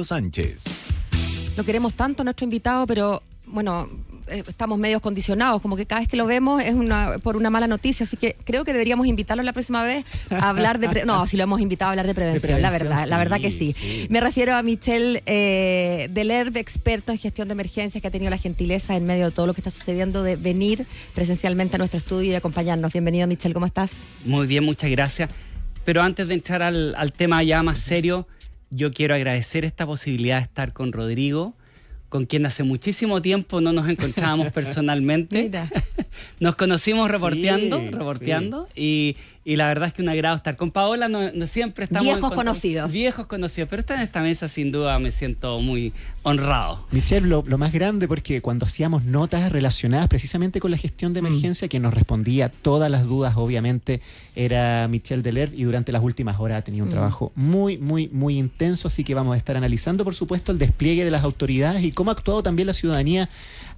Sánchez. Lo queremos tanto a nuestro invitado, pero bueno, estamos medios condicionados, como que cada vez que lo vemos es por una mala noticia, así que creo que deberíamos invitarlo la próxima vez a hablar de no, si lo hemos invitado a hablar de prevención, la verdad que sí. Me refiero a Michel Delerve, experto en gestión de emergencias, que ha tenido la gentileza en medio de todo lo que está sucediendo de venir presencialmente a nuestro estudio y acompañarnos. Bienvenido, Michel, ¿cómo estás? Muy bien, muchas gracias. Pero antes de entrar al tema ya más serio, yo quiero agradecer esta posibilidad de estar con Rodrigo, con quien hace muchísimo tiempo no nos encontrábamos personalmente. Mira. Nos conocimos reporteando y la verdad es que un agrado estar con Paola. No siempre estamos viejos conocidos, pero estar en esta mesa sin duda me siento muy honrado. Michel, lo más grande, porque cuando hacíamos notas relacionadas precisamente con la gestión de emergencia, quien nos respondía todas las dudas obviamente era Michel Delerve, y durante las últimas horas ha tenido un trabajo muy intenso, así que vamos a estar analizando por supuesto el despliegue de las autoridades y cómo ha actuado también la ciudadanía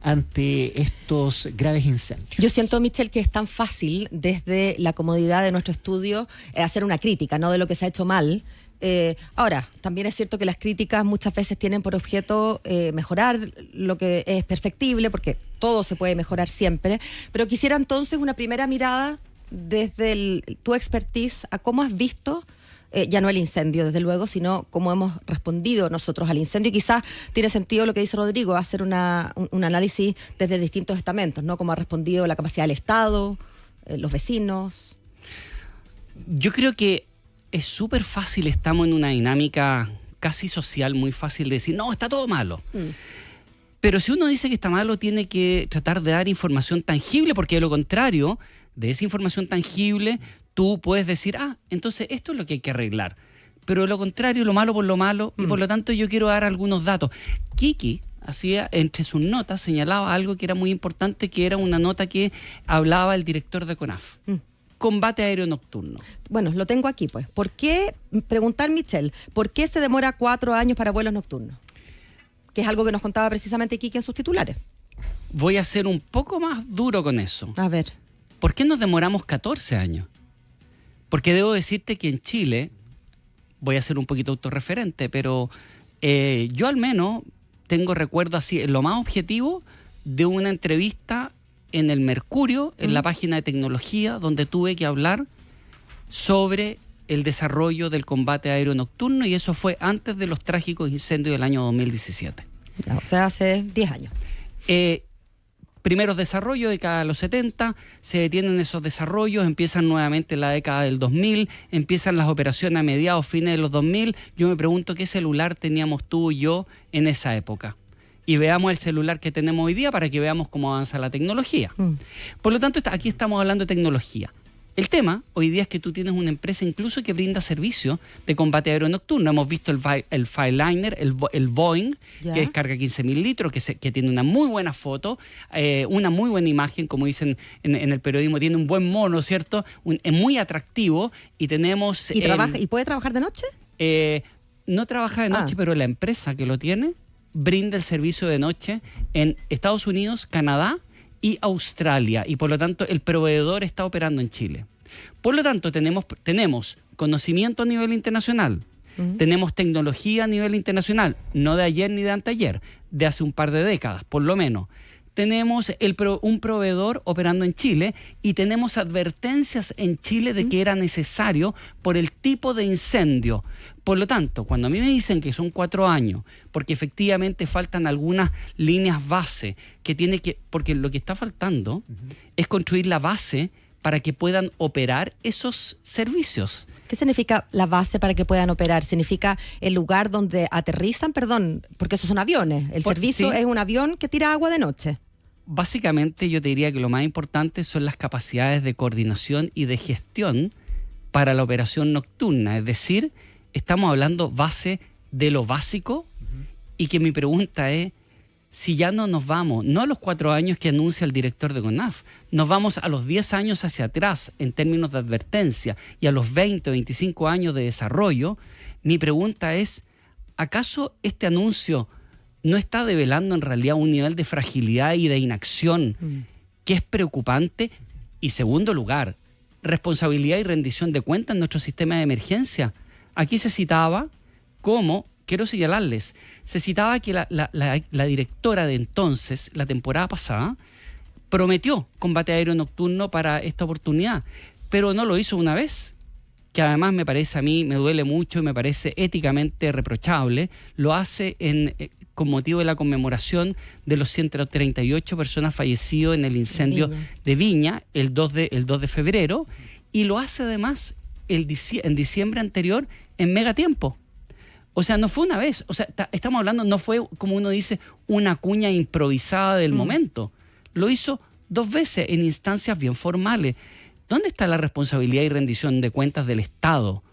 ante estos graves incendios. Yo siento, Michel, que es tan fácil desde la comodidad de nuestro estudio hacer una crítica, ¿no?, de lo que se ha hecho mal. Ahora, también es cierto que las críticas muchas veces tienen por objeto mejorar lo que es perfectible, porque todo se puede mejorar siempre, pero quisiera entonces una primera mirada desde tu expertise a cómo has visto ya no el incendio, desde luego, sino cómo hemos respondido nosotros al incendio. Y quizás tiene sentido lo que dice Rodrigo, hacer un análisis desde distintos estamentos, ¿no? Cómo ha respondido la capacidad del Estado, los vecinos. Yo creo que es súper fácil, estamos en una dinámica casi social, muy fácil de decir, no, está todo malo. Pero si uno dice que está malo, tiene que tratar de dar información tangible, porque de lo contrario, de esa información tangible, tú puedes decir, entonces esto es lo que hay que arreglar. Pero de lo contrario, lo malo por lo malo, y por lo tanto yo quiero dar algunos datos. Kiki hacía, entre sus notas, señalaba algo que era muy importante, que era una nota que hablaba el director de CONAF. Combate aéreo nocturno. Bueno, lo tengo aquí, pues. ¿Por qué, preguntar, Michel, por qué se demora 4 años para vuelos nocturnos? Que es algo que nos contaba precisamente Kiki en sus titulares. Voy a ser un poco más duro con eso. A ver. ¿Por qué nos demoramos 14 años? Porque debo decirte que en Chile, voy a ser un poquito autorreferente, pero yo al menos tengo recuerdo así, en lo más objetivo, de una entrevista en el Mercurio, en la página de tecnología, donde tuve que hablar sobre el desarrollo del combate aéreo nocturno, y eso fue antes de los trágicos incendios del año 2017. O sea, hace 10 años. Primeros desarrollos, década de los 70, se detienen esos desarrollos, empiezan nuevamente la década del 2000, empiezan las operaciones a mediados, fines de los 2000. Yo me pregunto qué celular teníamos tú y yo en esa época. Y veamos el celular que tenemos hoy día para que veamos cómo avanza la tecnología. Por lo tanto, aquí estamos hablando de tecnología. El tema hoy día es que tú tienes una empresa incluso que brinda servicio de combate aéreo nocturno. Hemos visto el Fireliner, el Boeing, que descarga 15.000 litros, que tiene una muy buena foto, una muy buena imagen, como dicen en el periodismo, tiene un buen mono, ¿cierto? Es muy atractivo y tenemos... ¿Y puede trabajar de noche? No trabaja de noche, pero la empresa que lo tiene brinda el servicio de noche en Estados Unidos, Canadá y Australia, y por lo tanto el proveedor está operando en Chile. Por lo tanto tenemos conocimiento a nivel internacional, tenemos tecnología a nivel internacional, no de ayer ni de anteayer, de hace un par de décadas por lo menos. Tenemos un proveedor operando en Chile y tenemos advertencias en Chile de que era necesario por el tipo de incendio. Por lo tanto, cuando a mí me dicen que son 4 años, porque efectivamente faltan algunas líneas base, porque lo que está faltando es construir la base para que puedan operar esos servicios. ¿Qué significa la base para que puedan operar? ¿Significa el lugar donde aterrizan? Perdón, porque esos son aviones. El servicio es un avión que tira agua de noche. Básicamente yo te diría que lo más importante son las capacidades de coordinación y de gestión para la operación nocturna. Es decir, estamos hablando base de lo básico, y que mi pregunta es, si ya no nos vamos, no a los 4 años que anuncia el director de CONAF, nos vamos a los 10 años hacia atrás en términos de advertencia y a los 20 o 25 años de desarrollo, mi pregunta es, ¿acaso este anuncio no está develando en realidad un nivel de fragilidad y de inacción que es preocupante? Y segundo lugar, responsabilidad y rendición de cuentas en nuestro sistema de emergencia. Aquí se citaba cómo quiero señalarles, se citaba que la directora de entonces, la temporada pasada, prometió combate aéreo nocturno para esta oportunidad, pero no lo hizo una vez, que además me parece, a mí me duele mucho y me parece éticamente reprochable. Lo hace con motivo de la conmemoración de los 138 personas fallecidas en el incendio de Viña el 2 de febrero, y lo hace además en diciembre anterior en megatiempo. O sea, no fue una vez. O sea, estamos hablando, no fue, como uno dice, una cuña improvisada del momento. Lo hizo 2 veces en instancias bien formales. ¿Dónde está la responsabilidad y rendición de cuentas del Estado?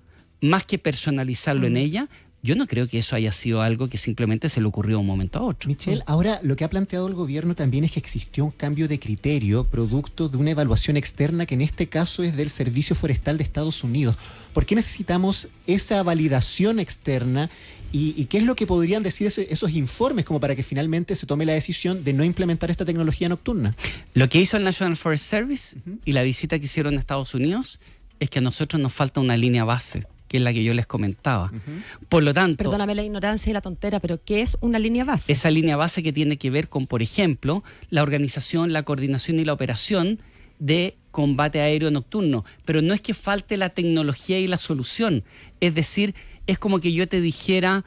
Más que personalizarlo en ella, yo no creo que eso haya sido algo que simplemente se le ocurrió de un momento a otro. Michelle, ahora lo que ha planteado el gobierno también es que existió un cambio de criterio producto de una evaluación externa que en este caso es del Servicio Forestal de Estados Unidos. ¿Por qué necesitamos esa validación externa y qué es lo que podrían decir esos informes como para que finalmente se tome la decisión de no implementar esta tecnología nocturna? Lo que hizo el National Forest Service y la visita que hicieron a Estados Unidos es que a nosotros nos falta una línea base, que es la que yo les comentaba. Por lo tanto... Perdóname la ignorancia y la tontera, pero ¿qué es una línea base? Esa línea base que tiene que ver con, por ejemplo, la organización, la coordinación y la operación de combate aéreo nocturno. Pero no es que falte la tecnología y la solución. Es decir, es como que yo te dijera,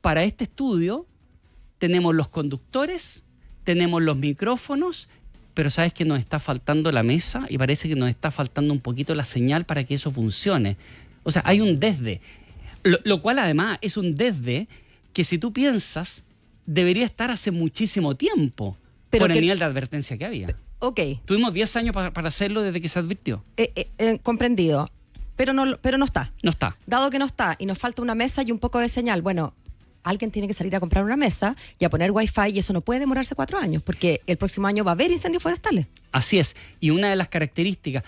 para este estudio tenemos los conductores, tenemos los micrófonos, pero sabes que nos está faltando la mesa y parece que nos está faltando un poquito la señal para que eso funcione. O sea, hay un desde. Lo cual además es un desde que, si tú piensas, debería estar hace muchísimo tiempo, pero por el nivel de advertencia que había. Ok. Tuvimos 10 años para hacerlo desde que se advirtió. Comprendido. Pero no está. No está. Dado que no está y nos falta una mesa y un poco de señal, bueno, alguien tiene que salir a comprar una mesa y a poner Wi-Fi, y eso no puede demorarse 4 años, porque el próximo año va a haber incendios forestales. Así es. Y una de las características,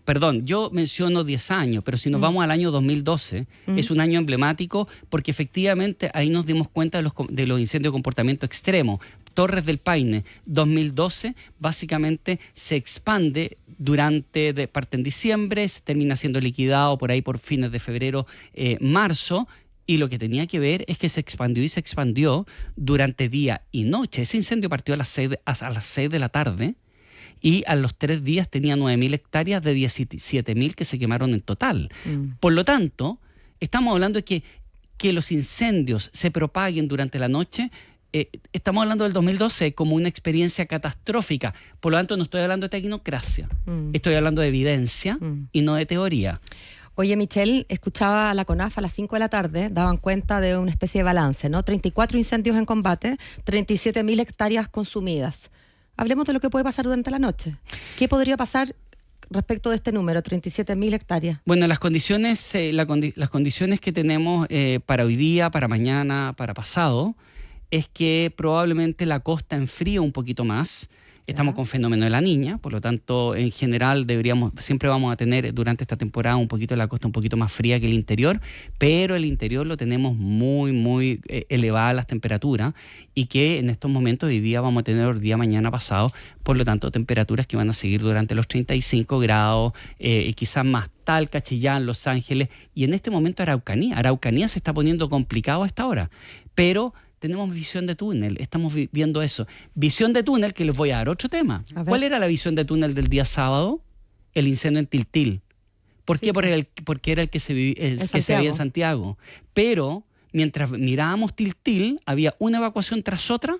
perdón, yo menciono 10 años, pero si nos vamos al año 2012, es un año emblemático porque efectivamente ahí nos dimos cuenta de los incendios de comportamiento extremo. Torres del Paine, 2012, básicamente se expande parte en diciembre, se termina siendo liquidado por ahí por fines de febrero, marzo, y lo que tenía que ver es que se expandió durante día y noche. Ese incendio partió a las 6 de la tarde y a los 3 días tenía 9.000 hectáreas de 17.000 que se quemaron en total. Por lo tanto, estamos hablando de que los incendios se propaguen durante la noche. Estamos hablando del 2012 como una experiencia catastrófica. Por lo tanto, no estoy hablando de tecnocracia. Estoy hablando de evidencia y no de teoría. Oye, Michelle, escuchaba a la CONAF a las 5 de la tarde, daban cuenta de una especie de balance, ¿no? 34 incendios en combate, 37.000 hectáreas consumidas. Hablemos de lo que puede pasar durante la noche. ¿Qué podría pasar respecto de este número, 37.000 hectáreas? Bueno, las condiciones que tenemos para hoy día, para mañana, para pasado, es que probablemente la costa enfríe un poquito más. Estamos con fenómeno de la Niña, por lo tanto, en general siempre vamos a tener durante esta temporada un poquito de la costa un poquito más fría que el interior, pero el interior lo tenemos muy, muy elevadas las temperaturas, y que en estos momentos hoy día vamos a tener el día mañana pasado, por lo tanto, temperaturas que van a seguir durante los 35 grados, quizás más Talca, Chillán, Los Ángeles, y en este momento Araucanía. Araucanía se está poniendo complicado a esta hora, pero tenemos visión de túnel, estamos viendo eso. Visión de túnel, que les voy a dar otro tema. ¿Cuál era la visión de túnel del día sábado? El incendio en Tiltil. ¿Por qué? Porque era el que se veía en Santiago. Pero mientras mirábamos Tiltil, había una evacuación tras otra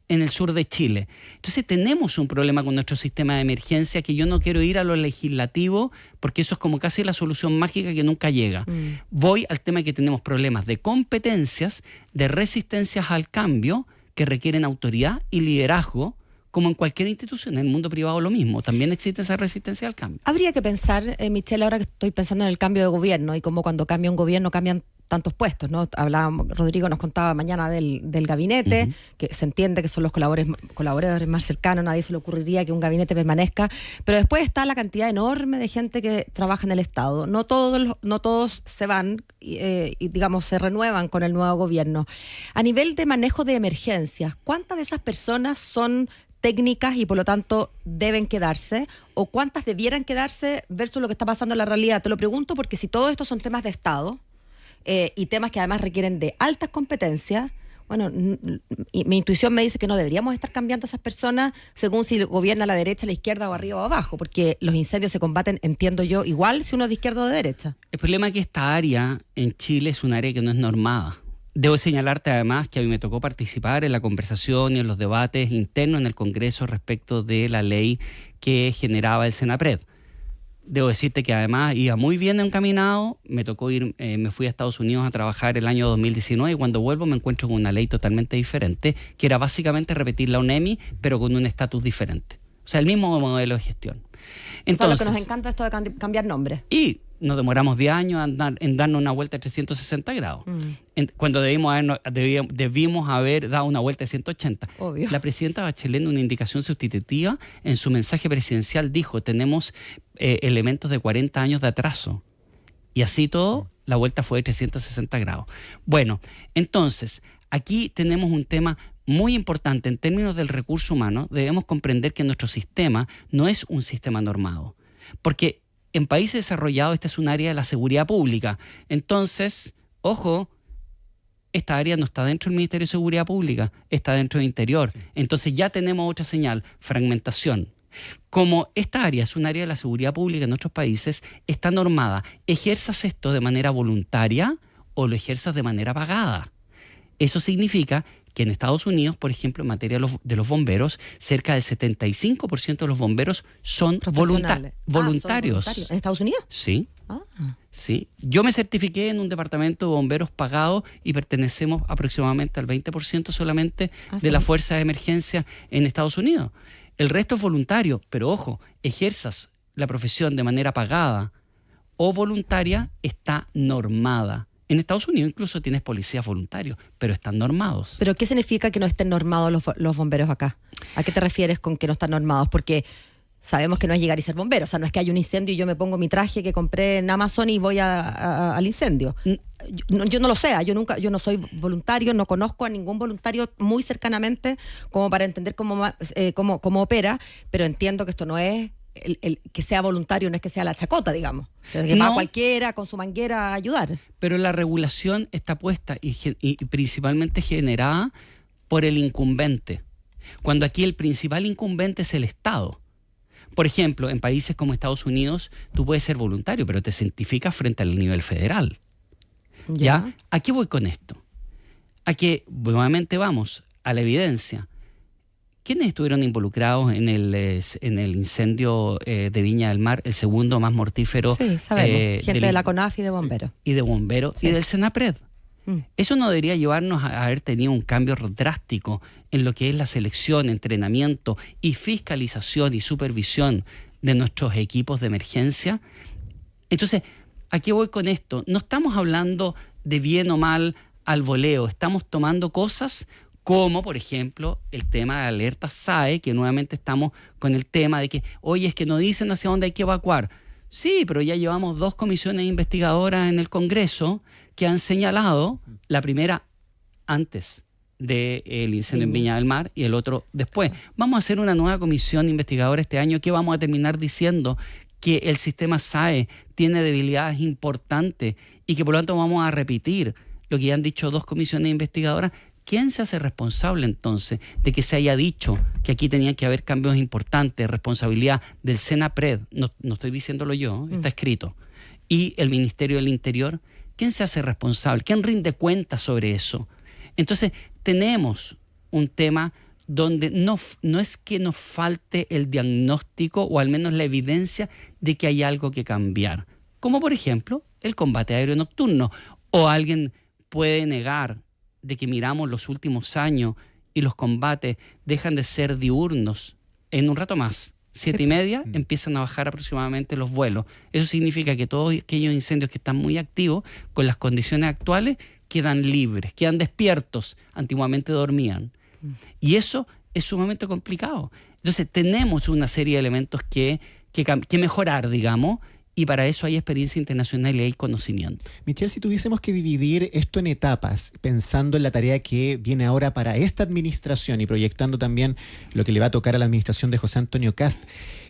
en el sur de Chile. Entonces tenemos un problema con nuestro sistema de emergencia, que yo no quiero ir a lo legislativo porque eso es como casi la solución mágica que nunca llega. Voy al tema que tenemos problemas de competencias, de resistencias al cambio, que requieren autoridad y liderazgo, como en cualquier institución. En el mundo privado lo mismo, también existe esa resistencia al cambio. Habría que pensar, Michelle, ahora que estoy pensando en el cambio de gobierno y cómo cuando cambia un gobierno cambian tantos puestos, ¿no? Rodrigo nos contaba mañana del gabinete, que se entiende que son los colaboradores más cercanos, nadie se le ocurriría que un gabinete permanezca, pero después está la cantidad enorme de gente que trabaja en el Estado. No todos se van y digamos se renuevan con el nuevo gobierno. A nivel de manejo de emergencias, ¿cuántas de esas personas son técnicas y por lo tanto deben quedarse, o cuántas debieran quedarse versus lo que está pasando en la realidad? Te lo pregunto porque si todo esto son temas de Estado, y temas que además requieren de altas competencias. Bueno, y mi intuición me dice que no deberíamos estar cambiando a esas personas según si gobierna la derecha, la izquierda o arriba o abajo, porque los incendios se combaten, entiendo yo, igual si uno es de izquierda o de derecha. El problema es que esta área en Chile es un área que no es normada. Debo señalarte además que a mí me tocó participar en la conversación y en los debates internos en el Congreso respecto de la ley que generaba el Senapred. Debo decirte que además iba muy bien encaminado, me tocó ir, me fui a Estados Unidos a trabajar el año 2019 y cuando vuelvo me encuentro con una ley totalmente diferente, que era básicamente repetir la UNEMI, pero con un estatus diferente. O sea, el mismo modelo de gestión. Entonces, o sea, lo que nos encanta es esto de cambiar nombres. Y nos demoramos 10 años en darnos una vuelta de 360 grados. Cuando debimos haber dado una vuelta de 180. Obvio. La presidenta Bachelet, en una indicación sustitutiva, en su mensaje presidencial dijo, tenemos elementos de 40 años de atraso. Y así todo, la vuelta fue de 360 grados. Bueno, entonces, aquí tenemos un tema muy importante. En términos del recurso humano, debemos comprender que nuestro sistema no es un sistema normado. Porque en países desarrollados esta es un área de la seguridad pública. Entonces, ojo, esta área no está dentro del Ministerio de Seguridad Pública, está dentro del Interior. Sí. Entonces ya tenemos otra señal, fragmentación. Como esta área es un área de la seguridad pública en otros países, está normada. ¿Ejerzas esto de manera voluntaria o lo ejerzas de manera pagada? Eso significa que en Estados Unidos, por ejemplo, en materia de los bomberos, cerca del 75% de los bomberos son voluntarios. ¿Son voluntarios? ¿En Estados Unidos? Sí. Sí. Yo me certifiqué en un departamento de bomberos pagado y pertenecemos aproximadamente al 20% solamente de la fuerza de emergencia en Estados Unidos. El resto es voluntario, pero ojo, ejerzas la profesión de manera pagada o voluntaria, está normada. En Estados Unidos incluso tienes policías voluntarios, pero están normados. ¿Pero qué significa que no estén normados los bomberos acá? ¿A qué te refieres con que no están normados? Porque sabemos que no es llegar y ser bombero. O sea, no es que hay un incendio y yo me pongo mi traje que compré en Amazon y voy al incendio. Yo no lo sé. Yo no soy voluntario, no conozco a ningún voluntario muy cercanamente como para entender cómo opera, pero entiendo que esto no es el que sea voluntario, no es que sea la chacota, digamos. Que va cualquiera con su manguera a ayudar. Pero la regulación está puesta y principalmente generada por el incumbente. Cuando aquí el principal incumbente es el Estado. Por ejemplo, en países como Estados Unidos, tú puedes ser voluntario, pero te certificas frente al nivel federal. ¿Ya? ¿A qué voy con esto? A que nuevamente vamos a la evidencia. ¿Quiénes estuvieron involucrados en el incendio de Viña del Mar, el segundo más mortífero? Sí, sabemos. Gente de la CONAF y de bomberos. Y de bomberos y del Senapred. Eso no debería llevarnos a haber tenido un cambio drástico en lo que es la selección, entrenamiento y fiscalización y supervisión de nuestros equipos de emergencia. Entonces, ¿a qué voy con esto? No estamos hablando de bien o mal al voleo, estamos tomando cosas como, por ejemplo, el tema de alerta SAE, que nuevamente estamos con el tema de que, oye, es que no dicen hacia dónde hay que evacuar. Sí, pero ya llevamos 2 comisiones investigadoras en el Congreso que han señalado, la primera antes del incendio en Viña del Mar y el otro después. Vamos a hacer una nueva comisión investigadora este año que vamos a terminar diciendo que el sistema SAE tiene debilidades importantes y que por lo tanto vamos a repetir lo que ya han dicho 2 comisiones investigadoras. ¿Quién se hace responsable entonces de que se haya dicho que aquí tenían que haber cambios importantes, responsabilidad del Senapred? No estoy diciéndolo yo, está escrito. Y el Ministerio del Interior, ¿quién se hace responsable? ¿Quién rinde cuenta sobre eso? Entonces, tenemos un tema donde no es que nos falte el diagnóstico o al menos la evidencia de que hay algo que cambiar. Como por ejemplo, el combate aéreo nocturno. O alguien puede negar de que miramos los últimos años y los combates dejan de ser diurnos. En un rato más, 7:30, empiezan a bajar aproximadamente los vuelos. Eso significa que todos aquellos incendios que están muy activos, con las condiciones actuales, quedan libres, quedan despiertos. Antiguamente dormían. Y eso es sumamente complicado. Entonces tenemos una serie de elementos que mejorar, digamos, y para eso hay experiencia internacional y hay conocimiento. Michelle, si tuviésemos que dividir esto en etapas, pensando en la tarea que viene ahora para esta administración y proyectando también lo que le va a tocar a la administración de José Antonio Kast,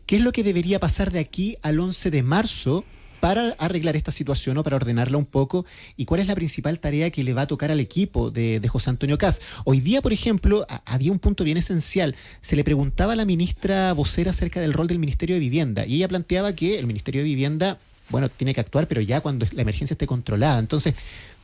¿qué es lo que debería pasar de aquí al 11 de marzo para arreglar esta situación o para ordenarla un poco? ¿Y cuál es la principal tarea que le va a tocar al equipo de José Antonio Kast? Hoy día, por ejemplo, había un punto bien esencial. Se le preguntaba a la ministra vocera acerca del rol del Ministerio de Vivienda y ella planteaba que el Ministerio de Vivienda, bueno, tiene que actuar, pero ya cuando la emergencia esté controlada. Entonces,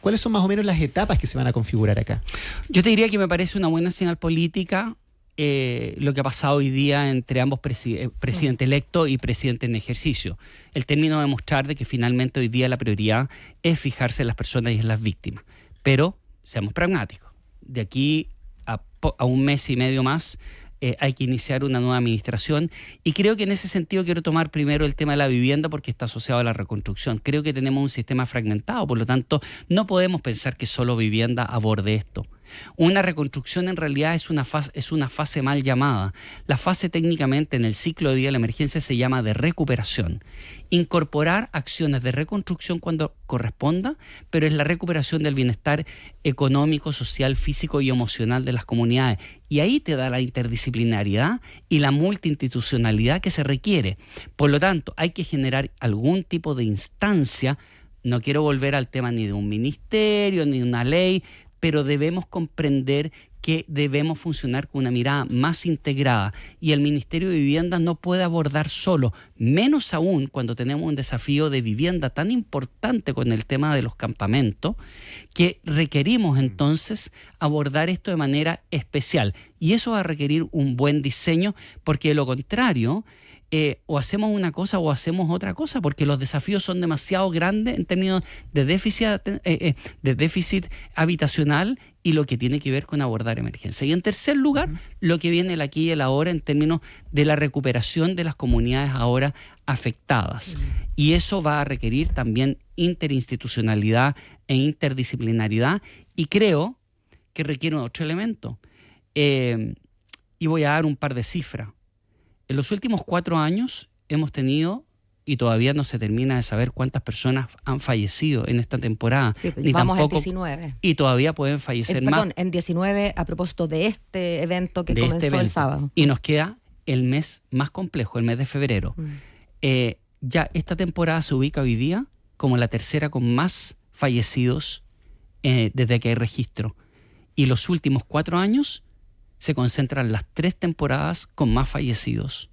¿cuáles son más o menos las etapas que se van a configurar acá? Yo te diría que me parece una buena señal política lo que ha pasado hoy día entre ambos presidente electo y presidente en ejercicio. El término de mostrar de que finalmente hoy día la prioridad es fijarse en las personas y en las víctimas. Pero seamos pragmáticos. De aquí a un mes y medio más hay que iniciar una nueva administración y creo que en ese sentido quiero tomar primero el tema de la vivienda porque está asociado a la reconstrucción. Creo que tenemos un sistema fragmentado, por lo tanto no podemos pensar que solo vivienda aborde esto. Una reconstrucción en realidad es una fase mal llamada. La fase técnicamente en el ciclo de vida de la emergencia se llama de recuperación. Incorporar acciones de reconstrucción cuando corresponda, pero es la recuperación del bienestar económico, social, físico y emocional de las comunidades. Y ahí te da la interdisciplinariedad y la multiinstitucionalidad que se requiere. Por lo tanto, hay que generar algún tipo de instancia. No quiero volver al tema ni de un ministerio, ni de una ley, pero debemos comprender que debemos funcionar con una mirada más integrada y el Ministerio de Vivienda no puede abordar solo, menos aún cuando tenemos un desafío de vivienda tan importante con el tema de los campamentos, que requerimos entonces abordar esto de manera especial. Y eso va a requerir un buen diseño, porque de lo contrario, o hacemos una cosa o hacemos otra cosa, porque los desafíos son demasiado grandes en términos de déficit habitacional y lo que tiene que ver con abordar emergencia. Y en tercer lugar, lo que viene el aquí y el ahora en términos de la recuperación de las comunidades ahora afectadas. Y eso va a requerir también interinstitucionalidad e interdisciplinariedad, y creo que requiere otro elemento. Y voy a dar un par de cifras. En los últimos 4 años hemos tenido, y todavía no se termina de saber cuántas personas han fallecido en esta temporada. Sí, ni vamos tampoco, en 19. Y todavía pueden fallecer más. Perdón, en 19 a propósito de este evento que comenzó el sábado. Y nos queda el mes más complejo, el mes de febrero. Ya esta temporada se ubica hoy día como la tercera con más fallecidos desde que hay registro. Y los últimos 4 años se concentran las 3 temporadas con más fallecidos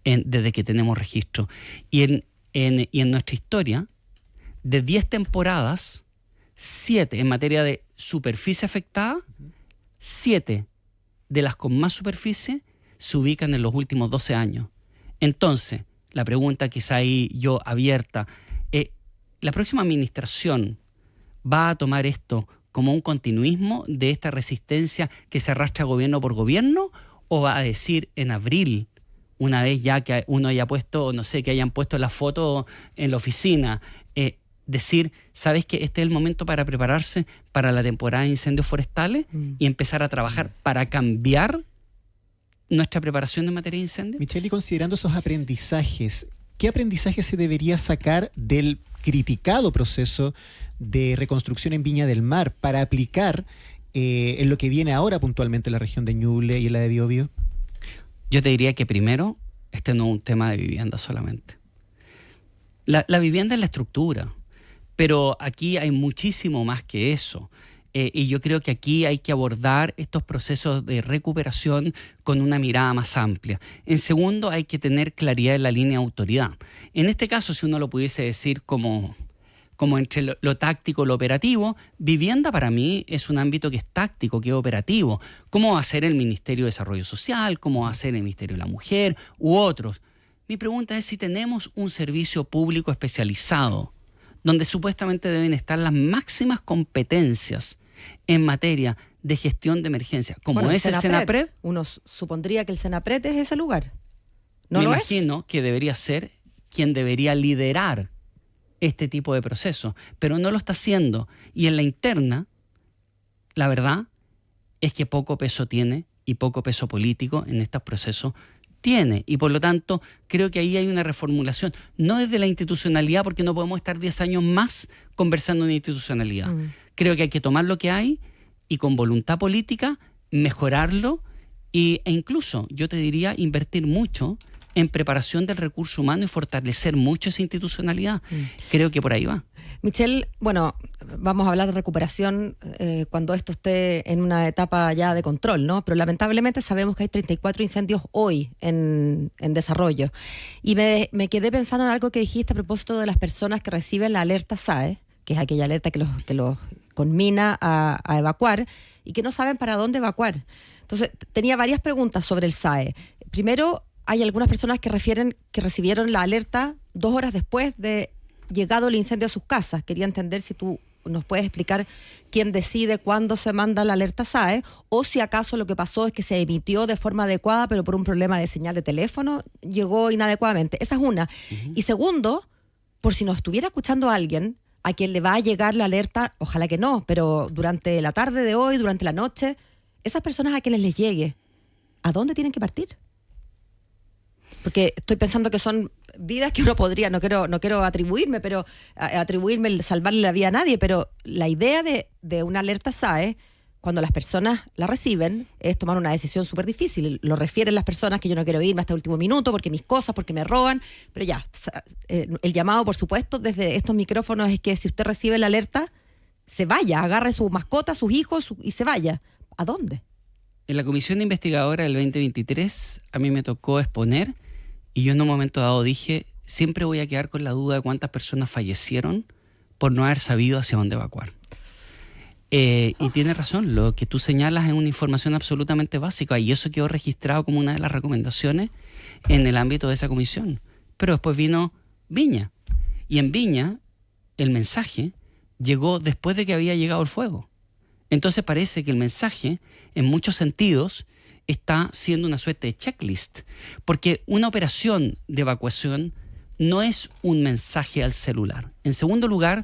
desde que tenemos registro. Y en nuestra historia, de 10 temporadas, 7 en materia de superficie afectada, 7 de las con más superficie se ubican en los últimos 12 años. Entonces, la pregunta quizá ahí yo abierta, ¿la próxima administración va a tomar esto como un continuismo de esta resistencia que se arrastra gobierno por gobierno, o va a decir en abril, una vez ya que uno haya puesto, no sé, que hayan puesto la foto en la oficina, decir, ¿sabes que este es el momento para prepararse para la temporada de incendios forestales y empezar a trabajar para cambiar nuestra preparación en materia de incendios? Michelle, y considerando esos aprendizajes, ¿qué aprendizaje se debería sacar del criticado proceso de reconstrucción en Viña del Mar para aplicar en lo que viene ahora puntualmente en la región de Ñuble y en la de Biobío? Yo te diría que primero, este no es un tema de vivienda solamente. La vivienda es la estructura, pero aquí hay muchísimo más que eso. Y yo creo que aquí hay que abordar estos procesos de recuperación con una mirada más amplia. En segundo, hay que tener claridad en la línea de autoridad. En este caso, si uno lo pudiese decir como entre lo táctico y lo operativo, vivienda para mí es un ámbito que es táctico, que es operativo. ¿Cómo va a ser el Ministerio de Desarrollo Social? ¿Cómo va a ser el Ministerio de la Mujer? U otros. Mi pregunta es si tenemos un servicio público especializado, donde supuestamente deben estar las máximas competencias en materia de gestión de emergencia, como es el Senapred. Uno supondría que el Senapred es ese lugar. ¿No Me lo imagino que debería ser quien debería liderar este tipo de procesos, pero no lo está haciendo. Y en la interna, la verdad es que poco peso tiene y poco peso político en estos procesos tiene. Y por lo tanto, creo que ahí hay una reformulación. No desde la institucionalidad, porque no podemos estar 10 años más conversando en institucionalidad. Creo que hay que tomar lo que hay y con voluntad política mejorarlo e incluso, yo te diría, invertir mucho en preparación del recurso humano y fortalecer mucho esa institucionalidad. Creo que por ahí va. Michelle, bueno, vamos a hablar de recuperación cuando esto esté en una etapa ya de control, ¿no? Pero lamentablemente sabemos que hay 34 incendios hoy en desarrollo. Y me quedé pensando en algo que dijiste a propósito de las personas que reciben la alerta SAE, que es aquella alerta que los conmina a evacuar y que no saben para dónde evacuar. Entonces, tenía varias preguntas sobre el SAE. Primero, hay algunas personas que refieren que recibieron la alerta 2 horas después de llegado el incendio a sus casas. Quería entender si tú nos puedes explicar quién decide cuándo se manda la alerta SAE, o si acaso lo que pasó es que se emitió de forma adecuada, pero por un problema de señal de teléfono llegó inadecuadamente. Esa es una. Y segundo, por si nos estuviera escuchando alguien a quien le va a llegar la alerta, ojalá que no, pero durante la tarde de hoy, durante la noche, esas personas a quienes les llegue, ¿a dónde tienen que partir? Porque estoy pensando que son vidas que uno podría, no quiero atribuirme, pero atribuirme salvarle la vida a nadie, pero la idea de una alerta SAE, cuando las personas la reciben, es tomar una decisión súper difícil. Lo refieren las personas que yo no quiero irme hasta el último minuto porque mis cosas, porque me roban, pero ya, el llamado, por supuesto, desde estos micrófonos es que si usted recibe la alerta, se vaya, agarre su mascota, sus hijos y se vaya. ¿A dónde? En la comisión investigadora del 2023 a mí me tocó exponer, y yo en un momento dado dije, siempre voy a quedar con la duda de cuántas personas fallecieron por no haber sabido hacia dónde evacuar. Y tienes razón, lo que tú señalas es una información absolutamente básica, y eso quedó registrado como una de las recomendaciones en el ámbito de esa comisión. Pero después vino Viña, y en Viña el mensaje llegó después de que había llegado el fuego. Entonces parece que el mensaje, en muchos sentidos, está siendo una suerte de checklist, porque una operación de evacuación no es un mensaje al celular. En segundo lugar...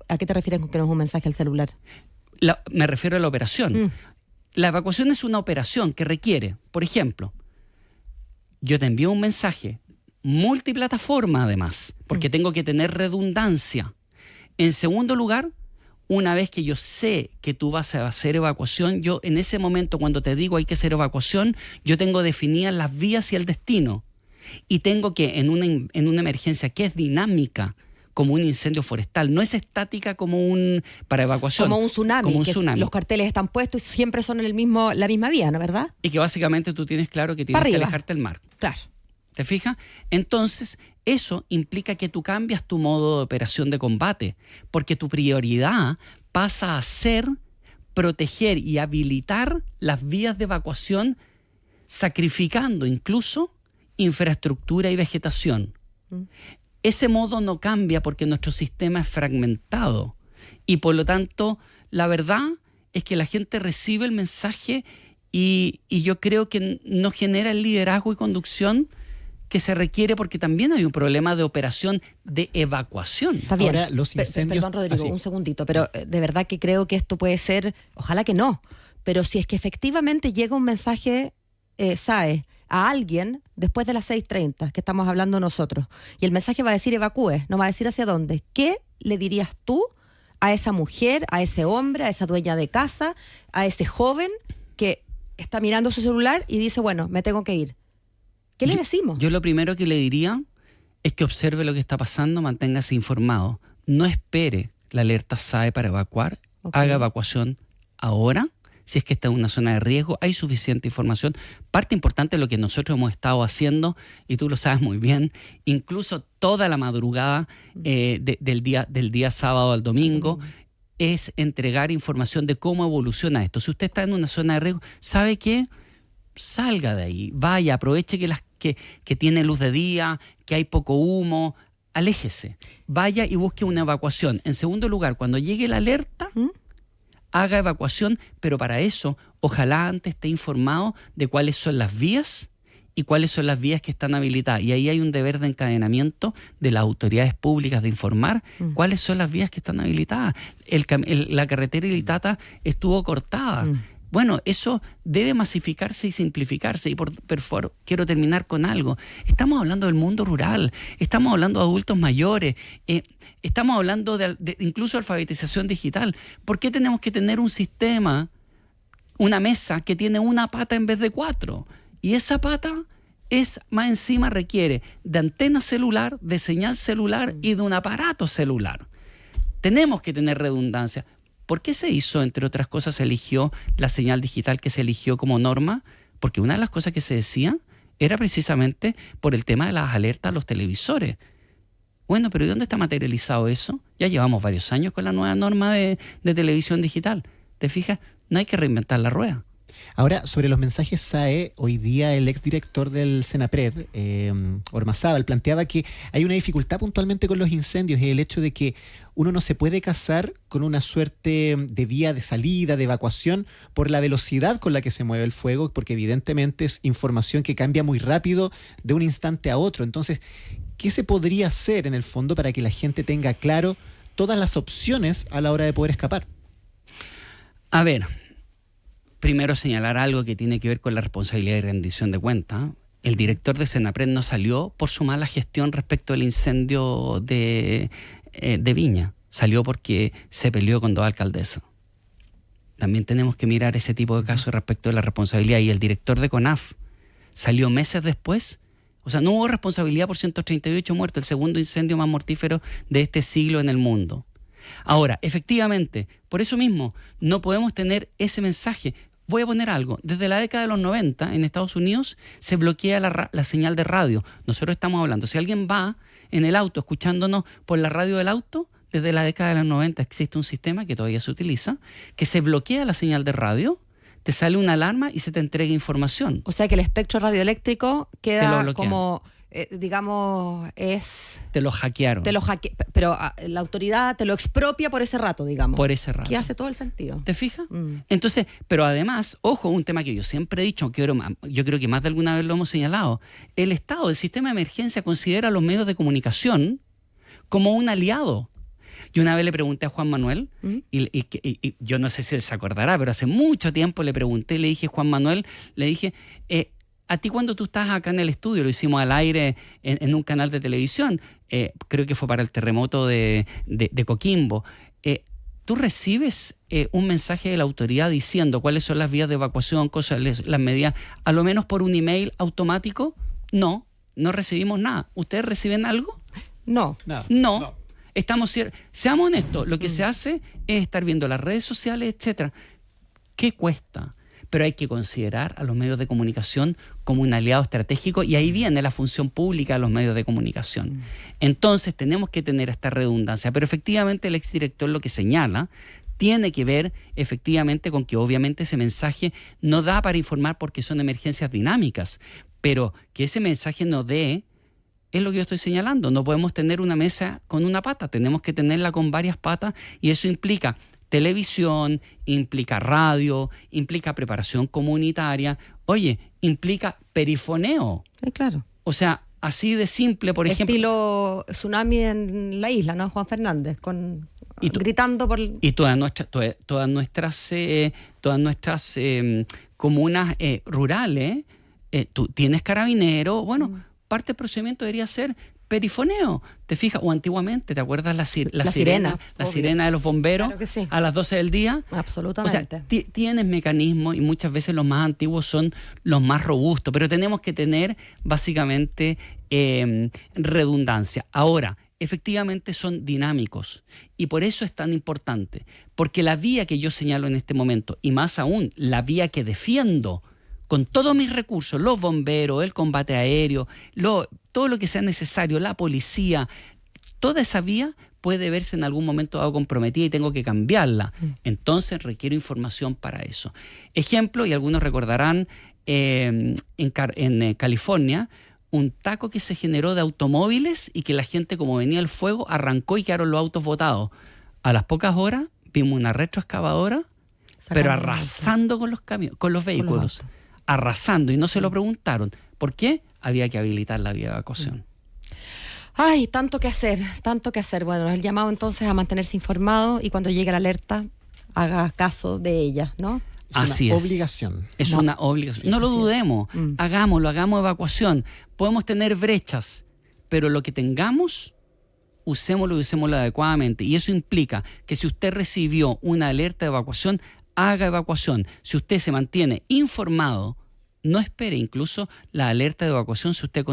¿A qué te refieres con que no es un mensaje al celular? Me refiero a la operación. La evacuación es una operación que requiere, por ejemplo, yo te envío un mensaje multiplataforma además, porque tengo que tener redundancia. En segundo lugar, una vez que yo sé que tú vas a hacer evacuación, yo en ese momento cuando te digo hay que hacer evacuación, yo tengo definidas las vías y el destino. Y tengo que en una emergencia que es dinámica, como un incendio forestal, no es estática como para evacuación. Como un tsunami, los carteles están puestos y siempre son en la misma vía, ¿no es verdad? Y que básicamente tú tienes claro que tienes que alejarte del mar. Claro. ¿Te fijas? Entonces, eso implica que tú cambias tu modo de operación de combate, porque tu prioridad pasa a ser proteger y habilitar las vías de evacuación, sacrificando incluso infraestructura y vegetación. Ese modo no cambia porque nuestro sistema es fragmentado, y por lo tanto la verdad es que la gente recibe el mensaje y yo creo que no genera el liderazgo y conducción que se requiere, porque también hay un problema de operación de evacuación. Está bien. Ahora, los incendios... Perdón, Rodrigo, un segundito, pero de verdad que creo que esto puede ser, ojalá que no, pero si es que efectivamente llega un mensaje SAE a alguien después de las 6:30, que estamos hablando nosotros, y el mensaje va a decir evacúe, no va a decir hacia dónde, ¿qué le dirías tú a esa mujer, a ese hombre, a esa dueña de casa, a ese joven que está mirando su celular y dice, bueno, me tengo que ir? ¿Qué le decimos? Yo lo primero que le diría es que observe lo que está pasando, manténgase informado. No espere la alerta SAE para evacuar. Haga evacuación ahora. Si es que está en una zona de riesgo, hay suficiente información. Parte importante de lo que nosotros hemos estado haciendo, y tú lo sabes muy bien, incluso toda la madrugada del día sábado al domingo, es entregar información de cómo evoluciona esto. Si usted está en una zona de riesgo, ¿sabe qué? Salga de ahí, vaya, aproveche que tiene luz de día, que hay poco humo, aléjese, vaya y busque una evacuación. En segundo lugar, cuando llegue la alerta, haga evacuación, pero para eso, ojalá antes esté informado de cuáles son las vías y cuáles son las vías que están habilitadas. Y ahí hay un deber de encadenamiento de las autoridades públicas de informar cuáles son las vías que están habilitadas. La carretera Ilitata estuvo cortada. Bueno, eso debe masificarse y simplificarse. Y por favor, quiero terminar con algo. Estamos hablando del mundo rural, estamos hablando de adultos mayores, estamos hablando de incluso alfabetización digital. ¿Por qué tenemos que tener un sistema, una mesa que tiene una pata en vez de 4? Y esa pata más encima requiere de antena celular, de señal celular y de un aparato celular. Tenemos que tener redundancia. ¿Por qué se hizo, entre otras cosas, se eligió la señal digital que se eligió como norma? Porque una de las cosas que se decía era precisamente por el tema de las alertas a los televisores. Bueno, pero ¿y dónde está materializado eso? Ya llevamos varios años con la nueva norma de televisión digital. ¿Te fijas? No hay que reinventar la rueda. Ahora, sobre los mensajes SAE, hoy día el exdirector del Senapred, Ormazábal, planteaba que hay una dificultad puntualmente con los incendios y el hecho de que uno no se puede casar con una suerte de vía de salida, de evacuación, por la velocidad con la que se mueve el fuego, porque evidentemente es información que cambia muy rápido de un instante a otro. Entonces, ¿qué se podría hacer en el fondo para que la gente tenga claro todas las opciones a la hora de poder escapar? A ver, primero señalar algo que tiene que ver con la responsabilidad y rendición de cuentas. El director de Senapred no salió por su mala gestión respecto al incendio de Viña. Salió porque se peleó con dos alcaldesas. También tenemos que mirar ese tipo de casos respecto de la responsabilidad. Y el director de CONAF salió meses después. O sea, no hubo responsabilidad por 138 muertos, el segundo incendio más mortífero de este siglo en el mundo. Ahora, efectivamente, por eso mismo, no podemos tener ese mensaje. Voy a poner algo. Desde la década de los 90, en Estados Unidos, se bloquea la señal de radio. Nosotros estamos hablando. Si alguien va en el auto escuchándonos por la radio del auto, desde la década de los 90 existe un sistema que todavía se utiliza, que se bloquea la señal de radio, te sale una alarma y se te entrega información. O sea que el espectro radioeléctrico queda como... digamos, es... Te lo hackearon. Pero la autoridad te lo expropia por ese rato, digamos. Por ese rato. Que hace todo el sentido. ¿Te fijas? Entonces, pero además, ojo, un tema que yo siempre he dicho, yo creo que más de alguna vez lo hemos señalado, el Estado, el sistema de emergencia considera a los medios de comunicación como un aliado. Y una vez le pregunté a Juan Manuel, y yo no sé si él se acordará, pero hace mucho tiempo le pregunté, le dije, Juan Manuel, le dije... A ti cuando tú estás acá en el estudio, lo hicimos al aire en un canal de televisión, creo que fue para el terremoto de Coquimbo, ¿tú recibes un mensaje de la autoridad diciendo cuáles son las vías de evacuación, las medidas, a lo menos por un email automático? No recibimos nada. ¿Ustedes reciben algo? No. Seamos honestos, lo que se hace es estar viendo las redes sociales, etcétera. ¿Qué cuesta? Pero hay que considerar a los medios de comunicación como un aliado estratégico y ahí viene la función pública de los medios de comunicación. Entonces tenemos que tener esta redundancia, pero efectivamente el exdirector lo que señala tiene que ver efectivamente con que obviamente ese mensaje no da para informar porque son emergencias dinámicas, pero que ese mensaje no dé, es lo que yo estoy señalando. No podemos tener una mesa con una pata, tenemos que tenerla con varias patas y eso implica televisión, implica radio, implica preparación comunitaria, implica perifoneo. Claro. O sea, así de simple, por ejemplo. Estilo tsunami en la isla, ¿no? Juan Fernández, gritando por... Y todas nuestras comunas rurales, tú tienes carabinero, parte del procedimiento debería ser perifoneo, ¿te fijas? O antiguamente, ¿te acuerdas la sirena? La sirena de los bomberos, claro que sí, a las 12 del día. Absolutamente. O sea, tienes mecanismos y muchas veces los más antiguos son los más robustos, pero tenemos que tener básicamente redundancia. Ahora, efectivamente son dinámicos y por eso es tan importante, porque la vía que yo señalo en este momento, y más aún la vía que defiendo con todos mis recursos, los bomberos, el combate aéreo, todo lo que sea necesario, la policía, toda esa vía puede verse en algún momento dado comprometida y tengo que cambiarla. Entonces requiero información para eso. Ejemplo, y algunos recordarán, en California, un taco que se generó de automóviles y que la gente, como venía el fuego, arrancó y quedaron los autos botados. A las pocas horas vimos una retroexcavadora, pero arrasando con los vehículos. Arrasando, y no se lo preguntaron. ¿Por qué? Había que habilitar la vía de evacuación. Ay, tanto que hacer. Bueno, el llamado entonces a mantenerse informado y cuando llegue la alerta, haga caso de ella, ¿no? Es una obligación. Es una obligación. Sí, no lo dudemos. Hagamos evacuación. Podemos tener brechas, pero lo que tengamos, usémoslo adecuadamente. Y eso implica que si usted recibió una alerta de evacuación, haga evacuación. Si usted se mantiene informado, no espere incluso la alerta de evacuación si usted